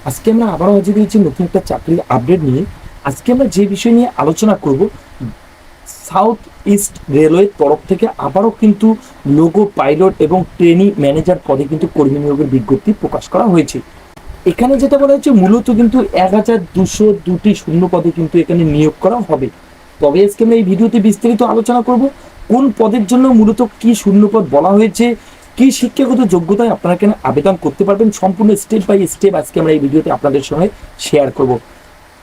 আজকে আমরা আবারও হাজির হয়েছি নতুন একটা চাকরির আপডেট নিয়ে। আজকে আমরা যে বিষয় নিয়ে আলোচনা করব, সাউথ ইস্ট রেলওয়ের তরফ থেকে আবারও কিন্তু লোগো পাইলট এবং ট্রেনি ম্যানেজার পদে কিন্তু কর্মী নিয়োগের বিজ্ঞপ্তি প্রকাশ করা হয়েছে। এখানে যেটা বলা হচ্ছে মূলত কিন্তু 1202টি শূন্য পদে কিন্তু এখানে নিয়োগ করা হবে। তবে আজকে আমরা এই ভিডিওতে বিস্তারিত আলোচনা করব কোন পদের জন্য মূলত কি শূন্যপদ বলা হয়েছে, কি শিক্ষাগত যোগ্যতায় আপনারা এখানে আবেদন করতে পারবেন, সম্পূর্ণ স্টেপ বাই স্টেপ আজকে আমরা এই ভিডিওতে আপনাদের সঙ্গে শেয়ার করব।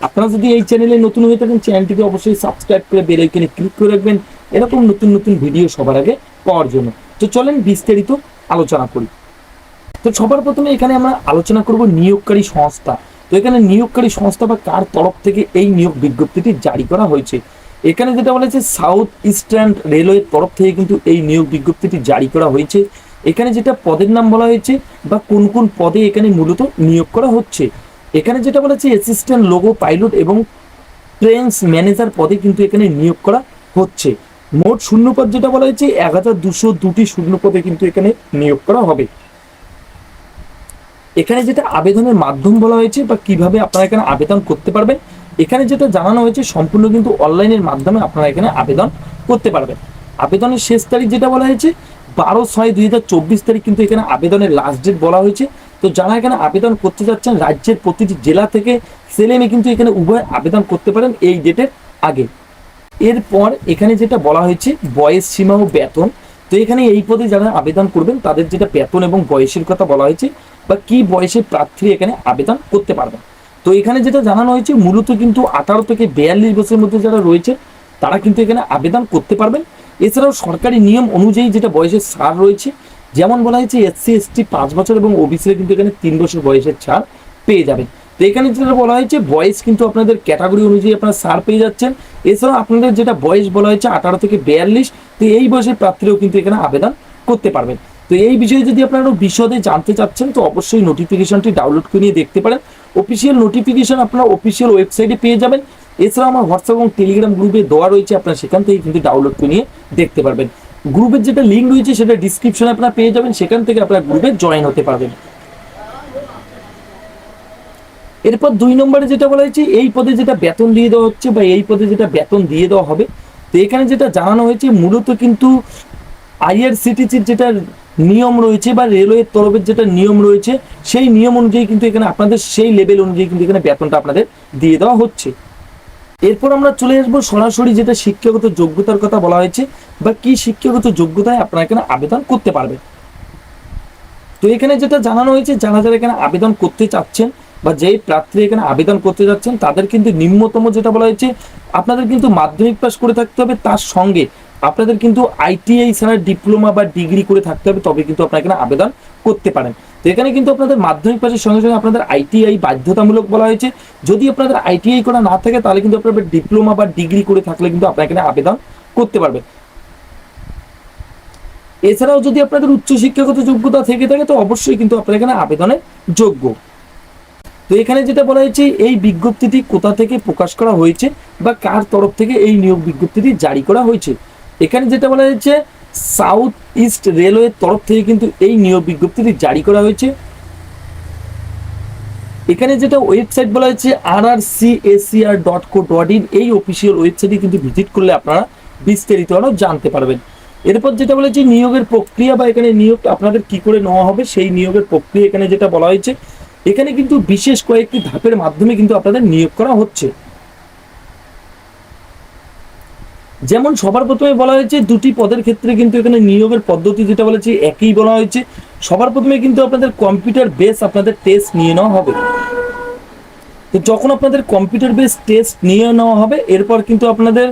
আপনারা যদি এই চ্যানেলে নতুন হয়ে থাকেন, চ্যানেলটিকে অবশ্যই সাবস্ক্রাইব করে বেল আইকনে ক্লিক করে রাখবেন এরকম নতুন নতুন ভিডিও সবার আগে পাওয়ার জন্য। তো চলেন বিস্তারিত আলোচনা করি। তো সবার প্রথমে এখানে আমরা আলোচনা করব নিয়োগকারী সংস্থা। তো এখানে নিয়োগকারী সংস্থা বা কার তরফ থেকে এই নিয়োগ বিজ্ঞপ্তিটি জারি করা হয়েছে, এখানে যেটা বলা হয়েছে সাউথ ইস্টার্ন রেলওয়ের তরফ থেকে কিন্তু এই নিয়োগ বিজ্ঞপ্তিটি জারি করা হয়েছে। এখানে যেটা পদের নাম বলা হয়েছে বা কোন কোন পদে এখানে মূলত নিয়োগ করা হচ্ছে, এখানে যেটা বলা হচ্ছে অ্যাসিস্ট্যান্ট লোগো পাইলট এবং ট্রেনস ম্যানেজার পদে কিন্তু এখানে নিয়োগ করা হচ্ছে। মোট শূন্যপদ যেটা বলা হয়েছে 1202টি শূন্যপদে কিন্তু এখানে নিয়োগ করা হবে। এখানে যেটা আবেদনের মাধ্যম বলা হয়েছে বা কিভাবে আপনারা এখানে আবেদন করতে পারবেন, এখানে যেটা জানানো হয়েছে সম্পূর্ণ কিন্তু অনলাইনের মাধ্যমে আপনারা এখানে আবেদন করতে পারবেন। আবেদনের শেষ তারিখ যেটা বলা হয়েছে 12/6/2024 তারিখ কিন্তু এখানে আবেদনের লাস্ট ডেট বলা হয়েছে। তো যারা এখানে আবেদন করতে যাচ্ছেন রাজ্যের প্রতিটি জেলা থেকে ছেলে মেয়ে কিন্তু এখানে উভয় আবেদন করতে পারেন এই ডেটের আগে। এরপর এখানে যেটা বলা হয়েছে বয়স সীমা ও বেতন। তো এখানে এই পদে যারা আবেদন করবেন তাদের যেটা বেতন এবং বয়সের কথা বলা হয়েছে বা কি বয়সের প্রার্থী এখানে আবেদন করতে পারবেন। তো এখানে যেটা জানানো হয়েছে মূলত কিন্তু 18 থেকে 42 বছরের মধ্যে যারা রয়েছে তারা কিন্তু এখানে আবেদন করতে পারবেন। এছাড়াও সরকারি নিয়ম অনুযায়ী যেটা বয়সের ছাড় রয়েছে, যেমন বলা হয়েছে এসসি এসটি 5 বছর এবং ওবিসিরা কিন্তু এখানে 3 বছর বয়সের ছাড় পেয়ে যাবেন। তো এখানে যেটা বলা হয়েছে বয়স কিন্তু আপনাদের ক্যাটাগরি অনুযায়ী আপনারা ছাড় পেয়ে যাচ্ছেন। এছাড়াও আপনাদের যেটা বয়স বলা হয়েছে 18 থেকে 42, তো এই বয়সের প্রার্থীরাও কিন্তু এখানে আবেদন করতে পারবেন। তো এই বিষয়ে যদি আপনারা বিশদে জানতে চাচ্ছেন তো অবশ্যই নোটিফিকেশনটি ডাউনলোড করে নিয়ে দেখতে পারেন। অফিসিয়াল নোটিফিকেশন আপনারা অফিসিয়াল ওয়েবসাইটে পেয়ে যাবেন। এছাড়াও আমার হোয়াটসঅ্যাপ এবং টেলিগ্রাম গ্রুপে দেওয়া রয়েছে, আপনারা সেখান থেকে কিন্তু ডাউনলোড করে নিয়ে দেখতে পারবেন। গ্রুপের যেটা লিঙ্ক রয়েছে সেটা ডিসক্রিপশনে আপনারা পেয়ে যাবেন, সেখান থেকে আপনারা গ্রুপে জয়েন হতে পারবেন। এরপর 2 নম্বরে যেটা বলা হয়েছে এই পদে যেটা বেতন দিয়ে দেওয়া হচ্ছে বা এই পদে যেটা বেতন দিয়ে দেওয়া হবে, তো এখানে যেটা জানানো হয়েছে মূলত কিন্তু আইআরসিটিসির যেটা নিয়ম রয়েছে বা রেলওয়ের তরফের যেটা নিয়ম রয়েছে সেই নিয়ম অনুযায়ী কিন্তু এখানে আপনাদের সেই লেভেল অনুযায়ী কিন্তু এখানে বেতনটা আপনাদের দিয়ে দেওয়া হচ্ছে। এরপর আমরা চলে আসবো সরাসরি যেটা শিক্ষাগত যোগ্যতার কথা বলা হয়েছে বা কি শিক্ষাগত যোগ্যতায় আপনারা এখানে আবেদন করতে পারবেন। তো এখানে যেটা জানানো হয়েছে যারা যারা এখানে আবেদন করতে চাচ্ছেন বা যেই প্রার্থী এখানে আবেদন করতে যাচ্ছেন তাদের কিন্তু নিম্নতম যেটা বলা হয়েছে আপনাদের কিন্তু মাধ্যমিক পাস করে থাকতে হবে, তার সঙ্গে আপনাদের কিন্তু আইটিআই ছাড়া ডিপ্লোমা বা ডিগ্রি করে থাকতে হবে, তবে কিন্তু আপনারা এখানে আবেদন করতে পারেন। তো এখানে কিন্তু আপনাদের মাধ্যমিক পাসের সঙ্গে সঙ্গে আপনাদের আইটিআই বাধ্যতামূলক বলা হয়েছে। যদি আপনাদের আইটিআই করা না থাকে তাহলে কিন্তু আপনাদের ডিপ্লোমা বা ডিগ্রি করে থাকলে কিন্তু আপনারা এখানে আবেদন করতে পারবেন। এছাড়াও যদি আপনাদের উচ্চ শিক্ষাগত যোগ্যতা থেকে থাকে তো অবশ্যই কিন্তু আপনারা এখানে আবেদনের যোগ্য। তো এখানে যেটা বলা হয়েছে এই বিজ্ঞপ্তিটি কোথা থেকে প্রকাশ করা হয়েছে বা কার তরফ থেকে এই নিয়োগ বিজ্ঞপ্তিটি জারি করা হয়েছে, এখানে যেটা বলা হয়েছে সাউথ ইস্ট রেলওয়ের তরফ থেকে কিন্তু এই নিয়োগ বিজ্ঞপ্তিটি জারি করা হয়েছে। এখানে যেটা ওয়েবসাইট বলা হয়েছে rrcacr.co.in, এই অফিসিয়াল ওয়েবসাইটে কিন্তু ভিজিট করলে আপনারা বিস্তারিত আরো জানতে পারবেন। এরপর যেটা বলেছে নিয়োগের প্রক্রিয়া বা এখানে নিয়োগ আপনাদের কি করে নেওয়া হবে সেই নিয়োগের প্রক্রিয়া এখানে যেটা বলা হয়েছে, এখানে কিন্তু বিশেষ কয়েকটি ধাপের মাধ্যমে কিন্তু আপনাদের নিয়োগ করা হচ্ছে। যেমন সবার প্রথমে বলা হয়েছে 2টি পদের ক্ষেত্রে কিন্তু এখানে নিয়োগের পদ্ধতি যেটা বলেছে একই বলা হয়েছে। সবার প্রথমে কিন্তু আপনাদের কম্পিউটার বেস আপনাদের টেস্ট নিয়ে নেওয়া হবে। তো যখন আপনাদের কম্পিউটার বেস টেস্ট নিয়ে নেওয়া হবে এরপর কিন্তু আপনাদের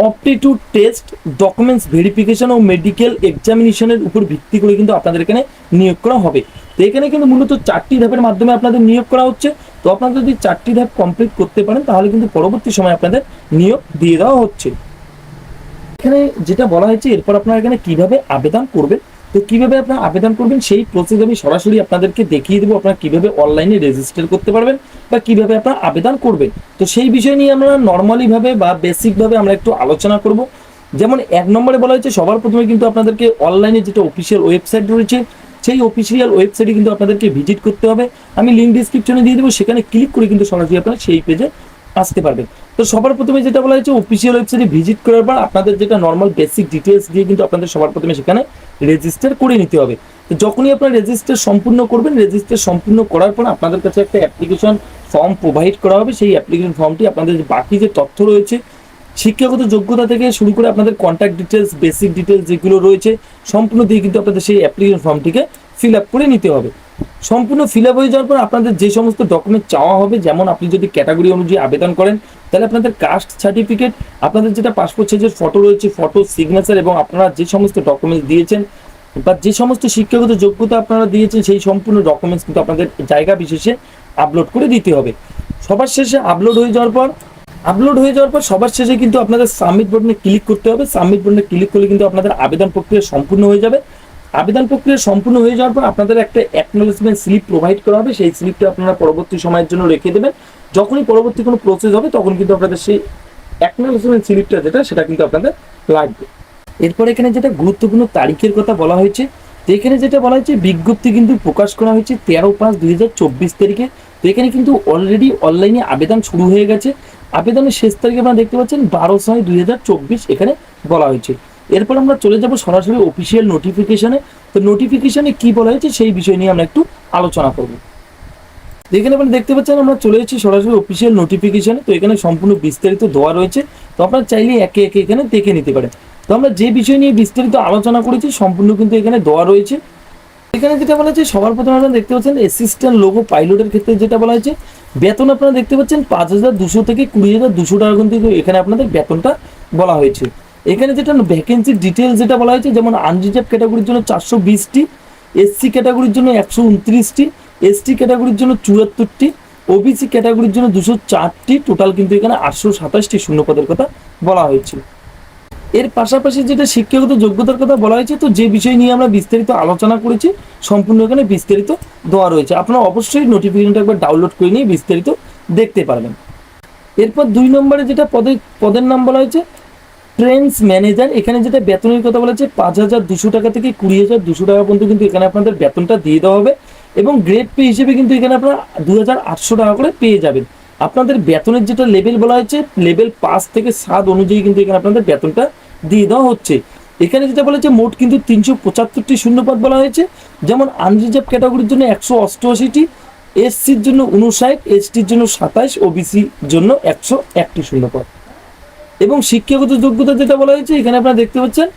অপটিটিউড টেস্ট, ডকুমেন্টস ভেরিফিকেশন ও মেডিকেল এক্সামিনেশনের উপর ভিত্তি করে কিন্তু আপনাদের এখানে নিয়োগ করা হবে। তো এখানে কিন্তু মূলত 4টি ধাপের মাধ্যমে আপনাদের নিয়োগ করা হচ্ছে। তো আপনারা যদি 4টি ধাপ কমপ্লিট করতে পারেন তাহলে কিন্তু পরবর্তী সময় আপনাদের নিয়োগ দিয়ে দেওয়া হচ্ছে। এখানে যেটা বলা হয়েছে এরপর আপনারা এখানে কিভাবে আবেদন করবেন, তো কিভাবে আপনারা আবেদন করবেন সেই প্রসেস আমি সরাসরি আপনাদেরকে দেখিয়ে দেবো, আপনারা কিভাবে অনলাইনে রেজিস্টার করতে পারবেন বা কিভাবে আপনারা আবেদন করবেন। তো সেই বিষয় নিয়ে আমরা নর্মালি ভাবে বা বেসিক ভাবে আমরা একটু আলোচনা করব। যেমন 1 নম্বরে বলা হয়েছে সবার প্রথমে কিন্তু আপনাদেরকে অনলাইনে যেটা অফিসিয়াল ওয়েবসাইট রয়েছে সেই অফিসিয়াল ওয়েবসাইটে কিন্তু আপনাদেরকে ভিজিট করতে হবে। আমি লিঙ্ক ডিসক্রিপশনে দিয়ে দেবো, সেখানে ক্লিক করে কিন্তু সরাসরি আপনারা সেই পেজে আসতে পারবেন। তো সবার প্রথমে যেটা বলা হয়েছে, অফিসিয়াল ওয়েবসাইটে ভিজিট করার পর আপনাদের যেটা নর্মাল বেসিক ডিটেলস দিয়ে কিন্তু আপনাদের সবার প্রথমে সেখানে রেজিস্টার করে নিতে হবে। তো যখনই আপনারা রেজিস্টার সম্পূর্ণ করবেন, রেজিস্টার সম্পূর্ণ করার পর আপনাদের কাছে একটা অ্যাপ্লিকেশন ফর্ম প্রোভাইড করা হবে। সেই অ্যাপ্লিকেশন ফর্মটি আপনাদের বাকি যে তথ্য রয়েছে, শিক্ষাগত যোগ্যতা থেকে শুরু করে আপনাদের কন্ট্যাক্ট ডিটেলস, বেসিক ডিটেলস যেগুলো রয়েছে সম্পূর্ণ দিয়ে কিন্তু আপনাদের সেই অ্যাপ্লিকেশন ফর্মটিকে ফিল আপ করে নিতে হবে। সম্পূর্ণ ফিল আপ হয়ে যাওয়ার পর আপনাদের যে সমস্ত ডকুমেন্ট চাওয়া হবে, যেমন আপনি যদি ক্যাটাগরি অনুযায়ী আবেদন করেন তাহলে আপনাদের কাস্ট সার্টিফিকেট, আপনাদের যেটা পাসপোর্ট সাইজের ফটো রয়েছে, ফটো, সিগনেচার এবং আপনারা যে সমস্ত ডকুমেন্টস দিয়েছেন বা যে সমস্ত শিক্ষাগত যোগ্যতা আপনারা দিয়েছেন সেই সম্পূর্ণ ডকুমেন্টস কিন্তু আপনাদের জায়গা বিশেষে আপলোড করে দিতে হবে। সবার শেষে আপলোড হয়ে যাওয়ার পর সবার শেষে কিন্তু আপনাদের সাবমিট বাটনে ক্লিক করতে হবে। সাবমিট বাটনে ক্লিক করলে কিন্তু আপনাদের আবেদন প্রক্রিয়া সম্পূর্ণ হয়ে যাবে। আবেদন প্রক্রিয়া সম্পূর্ণ হয়ে যাওয়ার পর আপনাদের একটা অ্যাকনোলেজমেন্ট স্লিপ প্রোভাইড করা হবে। সেই স্লিপটা আপনারা পরবর্তী সময়ের জন্য রেখে দেবেন। যখনই পরবর্তী কোনো প্রসেস হবে তখন কিন্তু আপনাদের সেই অ্যাকনোলেজমেন্ট স্লিপটা সেটা কিন্তু আপনাদের লাগবে। এরপর এখানে যেটা গুরুত্বপূর্ণ তারিখের কথা বলা হয়েছে, তো এখানে যেটা বলা হয়েছে বিজ্ঞপ্তি কিন্তু প্রকাশ করা হয়েছে 13/5/2024 তারিখে। তো এখানে কিন্তু অলরেডি অনলাইনে আবেদন শুরু হয়ে গেছে। আবেদনের শেষ তারিখ আপনারা দেখতে পাচ্ছেন 12/6/2024 এখানে বলা হয়েছে। এরপর আমরা চলে যাব সরাসরি অফিসিয়াল নোটিফিকেশনে। তো নোটিফিকেশনে কি বলা হয়েছে সেই বিষয় নিয়ে আমরা একটু আলোচনা করব। এখানে আপনারা দেখতে পাচ্ছেন আমরা চলে এসেছি সরাসরি অফিসিয়াল নোটিফিকেশনে। তো এখানে সম্পূর্ণ বিস্তারিত দেওয়া রয়েছে, তো আপনারা চাইলে একে একে এখানে দেখে নিতে পারেন। তো আমরা যে বিষয় নিয়ে বিস্তারিত আলোচনা করেছি সম্পূর্ণ কিন্তু এখানে দেওয়া রয়েছে। এখানে যেটা বলা হয়েছে সবার প্রথমে আপনারা দেখতে পাচ্ছেন অ্যাসিস্ট্যান্ট লোগো পাইলটের ক্ষেত্রে যেটা বলা হয়েছে বেতন আপনারা দেখতে পাচ্ছেন 5,200 থেকে 20,200 টাকা কিন্তু এখানে আপনাদের বেতনটা বলা হয়েছে। এখানে যেটা ভ্যাকেন্সি ডিটেলস যেটা বলা হয়েছে, যেমন আনরিজার্ভ ক্যাটাগরির জন্য 420টি, এসসি ক্যাটাগরির জন্য 129টি, এসটি ক্যাটাগরির জন্য 74টি, ওবিসি ক্যাটাগরির জন্য 204টি, টোটাল কিন্তু এখানে 827টি শূন্যপদের কথা বলা হয়েছে। এর পাশাপাশি যেটা শিক্ষাগত যোগ্যতার কথা বলা হয়েছে, তো যে বিষয় নিয়ে আমরা বিস্তারিত আলোচনা করেছি সম্পূর্ণ এখানে বিস্তারিত দেওয়া রয়েছে। আপনারা অবশ্যই নোটিফিকেশনটা একবার ডাউনলোড করে নিয়ে বিস্তারিত দেখতে পারবেন। এরপর 2 নম্বরে যেটা পদের নাম বলা হয়েছে ট্রেন্স ম্যানেজার। এখানে যেটা বেতনের কথা বলা হয়েছে 5,200 টাকা থেকে 20,200 টাকা পর্যন্ত কিন্তু এখানে আপনাদের বেতনটা দিয়ে দেওয়া হবে এবং গ্রেড পে হিসেবে কিন্তু এখানে আপনারা 2,800 টাকা করে পেয়ে যাবেন। আপনাদের বেতনের যেটা লেভেল বলা হয়েছে লেভেল 5 থেকে 7 অনুযায়ী কিন্তু এখানে আপনাদের বেতনটা দিয়ে দেওয়া হচ্ছে। এখানে যেটা বলা হয়েছে মোট কিন্তু 375টি শূন্যপদ বলা হয়েছে, যেমন আনরিজার্ভ ক্যাটাগরির জন্য 188টি, এসসির জন্য 59, এসটির জন্য 27, ওবিসির জন্য 101টি শূন্যপদ। এবং শিক্ষাগত যোগ্যতা যেটা বলা হয়েছে এখানে আপনারা দেখতে পাচ্ছেন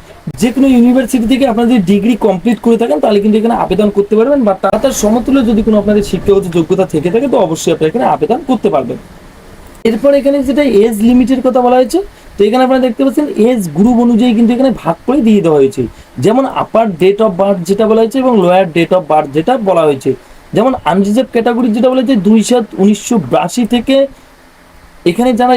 যে কোনো ইউনিভার্সিটি থেকে আপনারা যদি ডিগ্রি কমপ্লিট করে থাকেন তাহলে কিন্তু এখানে আবেদন করতে পারবেন, বা তার সমতুল্য যদি কোনো আপনাদের শিক্ষাগত যোগ্যতা থেকে থাকে তো অবশ্যই আপনারা এখানে আবেদন করতে পারবেন। এরপর এখানে যেটা এজ লিমিটের কথা বলা হয়েছে, তো এখানে আপনারা দেখতে পাচ্ছেন এজ গ্রুপ অনুযায়ী কিন্তু এখানে ভাগ করে দিয়ে দেওয়া হয়েছে, যেমন আপার ডেট অফ বার্থ যেটা বলা হয়েছে এবং লোয়ার ডেট অফ বার্থ যেটা বলা হয়েছে। যেমন আনরিজার্ভ ক্যাটাগরি যেটা বলা হয়েছে 2/7/1982 থেকে এখানে যারা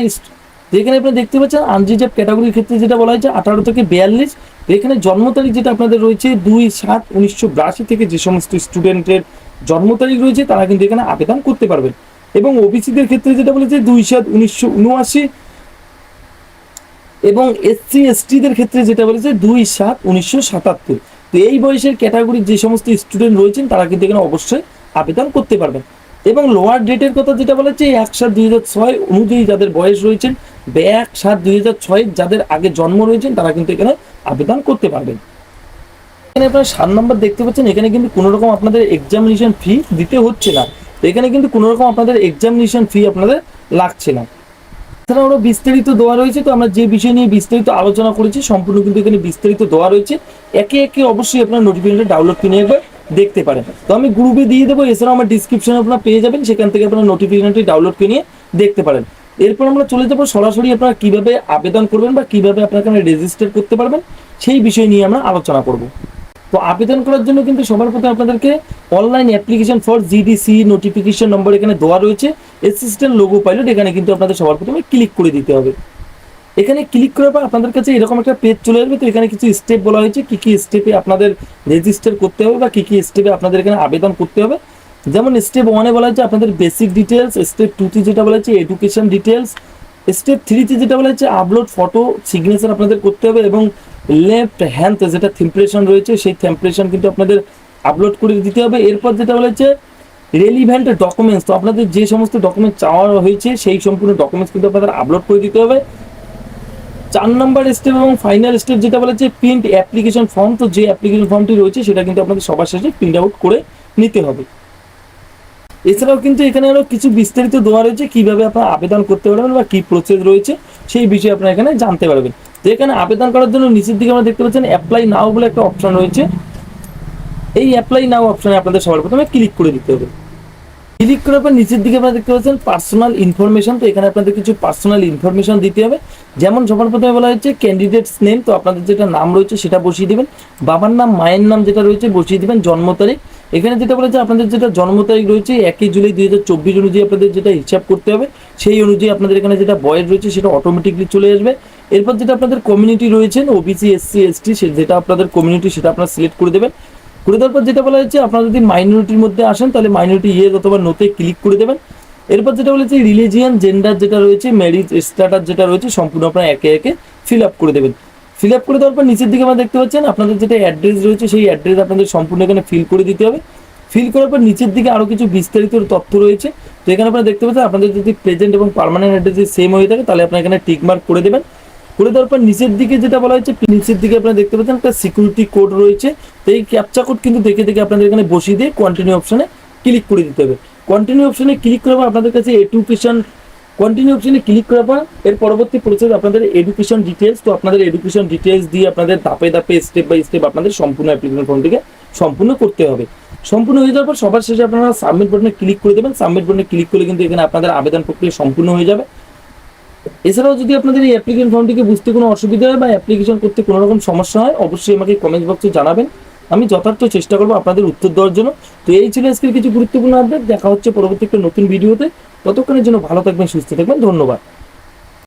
এখানে আপনারা দেখতে পাচ্ছেন আনরিজার্ভ ক্যাটাগরির ক্ষেত্রে যেটা বলা হয়েছে 18 থেকে 42। তো এখানে জন্ম তারিখ যেটা আপনাদের রয়েছে 2/7/1982 থেকে যে সমস্ত স্টুডেন্টের জন্ম তারিখ রয়েছে তারা কিন্তু এখানে আবেদন করতে পারবেন। এবং ওবিসিদের ক্ষেত্রে যেটা বলেছে 2/7/1979 এবং এসসি এসটিদের ক্ষেত্রে যেটা বলেছে 2/7/1977। তো এই বয়সের ক্যাটাগরির যে সমস্ত স্টুডেন্ট রয়েছেন তারা কিন্তু এখানে অবশ্যই আবেদন করতে পারবেন। এবং লোয়ার ডেটের কথা যেটা বলা হচ্ছে 1/7/2006 অনুযায়ী যাদের বয়স রয়েছেন 1/7/2006 যাদের আগে জন্ম রয়েছেন তারা কিন্তু এখানে আবেদন করতে পারবেন। এখানে আপনারা 7 নম্বর দেখতে পাচ্ছেন এখানে কিন্তু কোনো রকম আপনাদের এক্সামিনেশন ফি দিতে হচ্ছে না। তো এখানে কিন্তু কোনো রকম আপনাদের এক্সামিনেশন ফি আপনাদের লাগছে না। এছাড়া আরও বিস্তারিত দেওয়া রয়েছে, তো আমরা যে বিষয় নিয়ে বিস্তারিত আলোচনা করেছি সম্পূর্ণ কিন্তু এখানে বিস্তারিত দেওয়া রয়েছে। একে একে অবশ্যই আপনার নোটিফিকেশনটা ডাউনলোড করে একবার দেখতে পারেন। তো আমি গ্রুপে দিয়ে দেবো, এছাড়াও আমার ডিসক্রিপশনে আপনারা পেয়ে যাবেন, সেখান থেকে আপনারা নোটিফিকেশনটি ডাউনলোড করে নিয়ে দেখতে পারেন। এরপর আমরা চলে যাবো সরাসরি আপনারা কিভাবে আবেদন করবেন বা কিভাবে আপনারা এখানে রেজিস্টার করতে পারবেন সেই বিষয় নিয়ে আমরা আলোচনা করব। তো আবেদন করার জন্য কিন্তু সবার প্রথমে আপনাদেরকে online application for GDC notification নম্বর এখানে দেওয়া রয়েছে অ্যাসিস্ট্যান্ট লোগো পাইলট, এখানে কিন্তু আপনাদের সবার প্রথমে ক্লিক করে দিতে হবে। এখানে ক্লিক করার পর আপনাদের কাছে এরকম একটা পেজ চলে আসবে। তো এখানে কিছু স্টেপ বলা হয়েছে কি কি স্টেপে আপনাদের রেজিস্টার করতে হবে বা কি কি স্টেপে আপনাদের এখানে আবেদন করতে হবে। যেমন স্টেপ 1-এ বলা হয়েছে আপনাদের বেসিক ডিটেলস, স্টেপ 2-তে যেটা বলা হয়েছে এডুকেশন ডিটেলস, স্টেপ 3-তে যেটা বলা হয়েছে আপলোড ফটো সিগনেচার আপনাদের করতে হবে এবং লেফট হ্যান্ড যেটা থিম্প্রেশন রয়েছে সেই থিম্প্রেশন কিন্তু আপনাদের আপলোড করে দিতে হবে। এরপর যেটা বলা হচ্ছে রেলিভেন্ট ডকুমেন্টস, তো আপনাদের যে সমস্ত ডকুমেন্ট চাওয়া হয়েছে সেই সম্পূর্ণ ডকুমেন্টস কিন্তু আপনাদের আপলোড করে দিতে হবে। 4 নম্বর স্টেপ এবং ফাইনাল স্টেপ যেটা বলা হচ্ছে প্রিন্ট অ্যাপ্লিকেশন ফর্ম, তো যে অ্যাপ্লিকেশন ফর্মটি রয়েছে সেটা কিন্তু আপনাদের সবার শেষে প্রিন্ট আউট করে নিতে হবে। এছাড়াও কিন্তু এখানে আরো কিছু বিস্তারিত দেওয়া রয়েছে কিভাবে আপনারা আবেদন করতে পারবেন বা কি প্রসেস রয়েছে সেই বিষয়ে আপনারা এখানে জানতে পারবেন। তো এখানে আবেদন করার জন্য নিচের দিকে আমরা দেখতে পাচ্ছেন অ্যাপ্লাই নাও বলে একটা অপশন রয়েছে। এই অ্যাপ্লাই নাও অপশনে আপনাদের সবার প্রথমে ক্লিক করে দিতে হবে। ক্লিক করার পর নিচের দিকে আপনারা দেখতে পাচ্ছেন পার্সোনাল ইনফরমেশন, তো এখানে আপনাদের কিছু পার্সোনাল ইনফরমেশন দিতে হবে। যেমন সবার প্রথমে বলা হচ্ছে ক্যান্ডিডেটস নেম, তো আপনাদের যেটা নাম রয়েছে সেটা বসিয়ে দিবেন, বাবার নাম মায়ের নাম যেটা রয়েছে বসিয়ে দিবেন, জন্ম তারিখ এখানে যেটা বলেছে আপনাদের যেটা জন্ম তারিখ রয়েছে 1 জুলাই 2024 অনুযায়ী আপনাদের যেটা হিসাব করতে হবে সেই অনুযায়ী আপনাদের এখানে যেটা বয়স রয়েছে সেটা অটোমেটিকলি চলে আসবে। এরপর যেটা আপনাদের কমিউনিটি রয়েছেন ওবিসি এসসি এসটি যেটা আপনাদের কমিউনিটি সেটা আপনারা সিলেক্ট করে দেবেন। করে দেওয়ার পর যেটা বলা হচ্ছে আপনারা যদি মাইনরিটির মধ্যে আসেন তাহলে মাইনরিটি ইয়েস অথবা নোতে ক্লিক করে দেবেন। এরপর যেটা বলেছে রিলিজিয়ান জেন্ডার যেটা রয়েছে ম্যারিজ স্ট্যাটাস যেটা রয়েছে সম্পূর্ণ আপনারা একে একে ফিল আপ করে দেবেন। ফিল আপ করে দেওয়ার পর নিচের দিকে আমরা দেখতে পাচ্ছেন আপনাদের যেটা অ্যাড্রেস রয়েছে সেই অ্যাড্রেস আপনাদের সম্পূর্ণ এখানে ফিল করে দিতে হবে। ফিল করার পর নিচের দিকে আরও কিছু বিস্তারিত তথ্য রয়েছে, তো এখানে আপনারা দেখতে পাচ্ছেন আপনাদের যদি প্রেজেন্ট এবং পার্মানেন্ট অ্যাড্রেস সেম হয়ে থাকে তাহলে আপনারা এখানে টিক মার্ক করে দেবেন। করে দেওয়ার পর নিচের দিকে যেটা বলা হচ্ছে নিচের দিকে আপনারা দেখতে পাচ্ছেন একটা সিকিউরিটি কোড রয়েছে, তো এই ক্যাপচা কোড কিন্তু দেখে দেখে আপনাদের এখানে বসিয়ে দিয়ে কন্টিনিউ অপশনে ক্লিক করে দিতে হবে। কন্টিনিউ অপশনে ক্লিক করার পর আপনাদের কাছে এডুকেশন কন্টিনিউ অপশনে ক্লিক করার পর এর পরবর্তী প্রসেস আপনাদের এডুকেশন ডিটেলস, তো আপনাদের এডুকেশন ডিটেলস দিয়ে আপনাদের ধাপে ধাপে স্টেপ বাই স্টেপ আপনাদের সম্পূর্ণ অ্যাপ্লিকেশন ফর্মটিকে সম্পূর্ণ করতে হবে। সম্পূর্ণ হয়ে যাওয়ার পর সবার শেষে আপনারা সাবমিট বাটনে ক্লিক করে দেবেন। সাবমিট বাটনে ক্লিক করলে কিন্তু এখানে আপনাদের আবেদন প্রক্রিয়া সম্পূর্ণ হয়ে যাবে। এছাড়াও যদি আপনাদের এই অ্যাপ্লিকেশন ফর্মটিকে বুঝতে কোনো অসুবিধা হয় বা অ্যাপ্লিকেশন করতে কোনো রকম সমস্যা হয় অবশ্যই আমাকে কমেন্ট বক্সে জানাবেন, আমি যথার্থ চেষ্টা করবো আপনাদের উত্তর দেওয়ার জন্য। তো এই ছিল আজকের কিছু গুরুত্বপূর্ণ আপডেট, দেখা হচ্ছে পরবর্তী একটা নতুন ভিডিওতে। ততক্ষণের জন্য ভালো থাকবেন, সুস্থ থাকবেন, ধন্যবাদ।